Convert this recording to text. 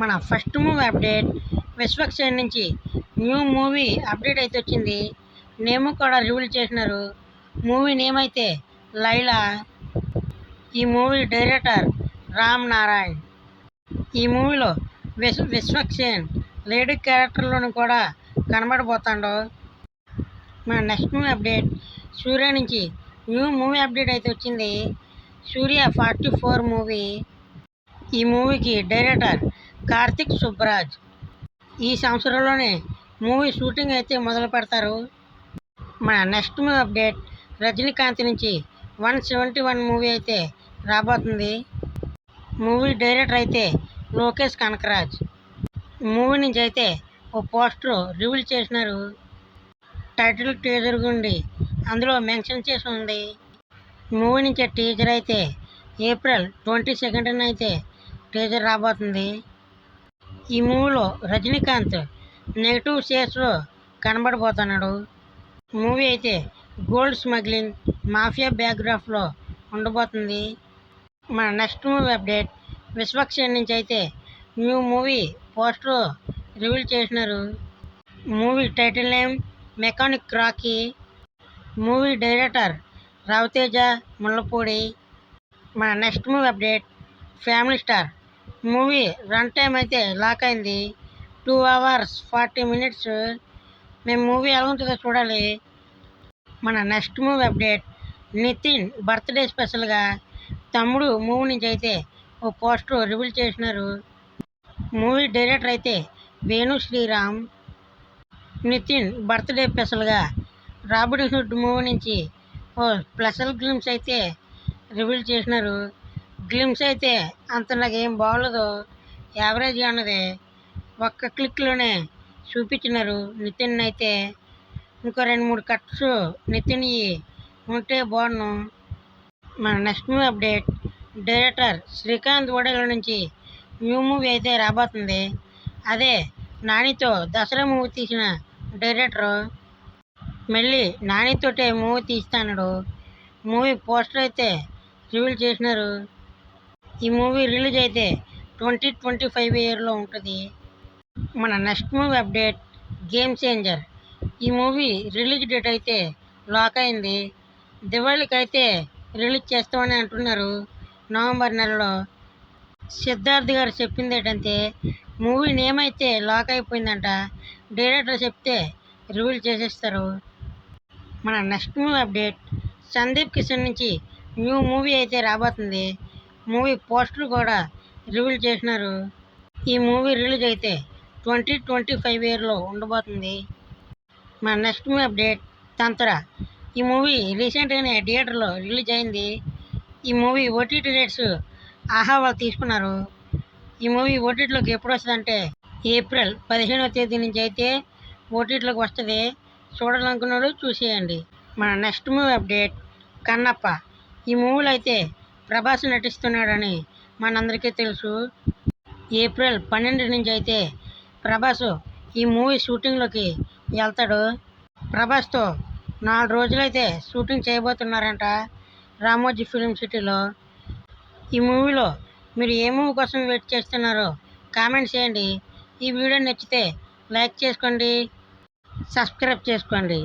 మన first movie update Vishwaksen నుంచి new movie update అయితే వచ్చింది. నేమ్ కూడా రివీల్ చేసినారు. మూవీ నేమ్ అయితే లైలా. ఈ మూవీ డైరెక్టర్ రామ్ నారాయణ్. ఈ మూవీలో విశ్వక్సేన్ లేడీ క్యారెక్టర్లోను కూడా కనబడబోతాడు. మన నెక్స్ట్ మూవీ అప్డేట్ సూర్య నుంచి న్యూ మూవీ అప్డేట్ అయితే వచ్చింది. సూర్య 44 మూవీ. ఈ మూవీకి డైరెక్టర్ కార్తిక్ సుబ్బరాజ్. ఈ సంవత్సరంలోనే మూవీ షూటింగ్ అయితే మొదలు పెడతారు. మన నెక్స్ట్ మూవీ అప్డేట్ రజనీకాంత్ నుంచి 171 మూవీ అయితే రాబోతుంది. మూవీ డైరెక్టర్ అయితే లోకేష్ కనకరాజ్. మూవీ నుంచి అయితే ఓ పోస్టర్ రివీల్ చేసినారు. టైటిల్ టీజర్ గుండి అందులో మెన్షన్ చేసి ఉంది. మూవీ నుంచి టీజర్ అయితే ఏప్రిల్ 22న అయితే టీజర్ రాబోతుంది. ఈ మూవీలో రజనీకాంత్ నెగిటివ్ షేడ్స్లో కనబడబోతున్నాడు. మూవీ అయితే గోల్డ్ స్మగ్లింగ్ మాఫియా బ్యాక్గ్రాఫ్లో ఉండబోతుంది. మన నెక్స్ట్ మూవీ అప్డేట్ విశ్వక్సేన్ నుంచి అయితే న్యూ మూవీ పోస్టర్ రివీల్ చేసినారు. Movie title name Mechanic Rocky. Movie director Raviteja Mullapudi. మన next movie update Family Star. Movie run time అయితే లాక్ అయింది. 2 hours 40 minutes. మేము మూవీ ఎలా ఉంటుందో చూడాలి. మన next movie update Nitin birthday స్పెషల్గా తమ్ముడు మూవీ నుంచి అయితే ఓ పోస్టర్ రివీల్ చేసినారు. మూవీ డైరెక్టర్ అయితే వేణు శ్రీరామ్. నితిన్ బర్త్డే స్పెషల్గా రాబిన్ హుడ్ మూవీ నుంచి ఓ స్పెషల్ గ్లిమ్స్ అయితే రివీల్ చేసినారు. గ్లిమ్స్ అయితే అంత నాకేం బాగోలేదు, యావరేజ్గా ఉన్నది. ఒక్క క్లిక్లోనే చూపించినారు నితిన్ అయితే. ఇంకో 2-3 కట్స్ నితిన్ ఉంటే బాగున్నాను. మన next movie update director Srikanth Odela నుంచి న్యూ మూవీ అయితే రాబోతుంది. అదే నానితో దసరా మూవీ తీసిన డైరెక్టర్ మళ్ళీ నానితోటే మూవీ తీస్తాడు. మూవీ పోస్టర్ అయితే రివీల్ చేసినారు. ఈ మూవీ రిలీజ్ అయితే 2025 ఇయర్లో ఉంటుంది. మన next movie update Game Changer. ఈ మూవీ రిలీజ్ డేట్ అయితే లాక్ అయింది. దివాళీకి అయితే రిలీజ్ చేస్తామని అంటున్నారు, నవంబర్ నెలలో. సిద్ధార్థ్ గారు చెప్పింది ఏంటంటే మూవీ నేమ్ అయితే లాక్ అయిపోయిందంట. డైరెక్టర్ చెప్తే రివీల్ చేసేస్తారు. మన next movie update Sandeep Kishan నుంచి న్యూ మూవీ అయితే రాబోతుంది. మూవీ పోస్టర్ కూడా రివీల్ చేసినారు. ఈ మూవీ రిలీజ్ అయితే 2025 ఇయర్లో ఉండబోతుంది. మన నెక్స్ట్ మూవీ అప్డేట్ తంత్ర. ఈ మూవీ రీసెంట్గానే థియేటర్లో రిలీజ్ అయింది. ఈ మూవీ ఓటీటీ రేట్స్ ఆహా వాళ్ళు తీసుకున్నారు. ఈ మూవీ ఓటీటీలోకి ఎప్పుడు వస్తుందంటే ఏప్రిల్ 15వ తేదీ నుంచి అయితే ఓటీటీలోకి వస్తుంది. చూడాలనుకున్న వాళ్ళు చూసేయండి. మన నెక్స్ట్ మూవీ అప్డేట్ కన్నప్ప. ఈ మూవీలో అయితే ప్రభాస్ నటిస్తున్నాడని మనందరికీ తెలుసు. ఏప్రిల్ 12 నుంచి అయితే ప్రభాస్ ఈ మూవీ షూటింగ్లోకి వెళ్తాడు. ప్రభాస్తో 4 రోజులైతే షూటింగ్ చేయబోతున్నారంట రామోజీ ఫిలిం సిటీలో. ఈ మూవీలో మీరు ఏ మూవీ కోసం వెయిట్ చేస్తున్నారో కామెంట్ చేయండి. ఈ వీడియో నచ్చితే లైక్ చేసుకోండి, సబ్స్క్రైబ్ చేసుకోండి.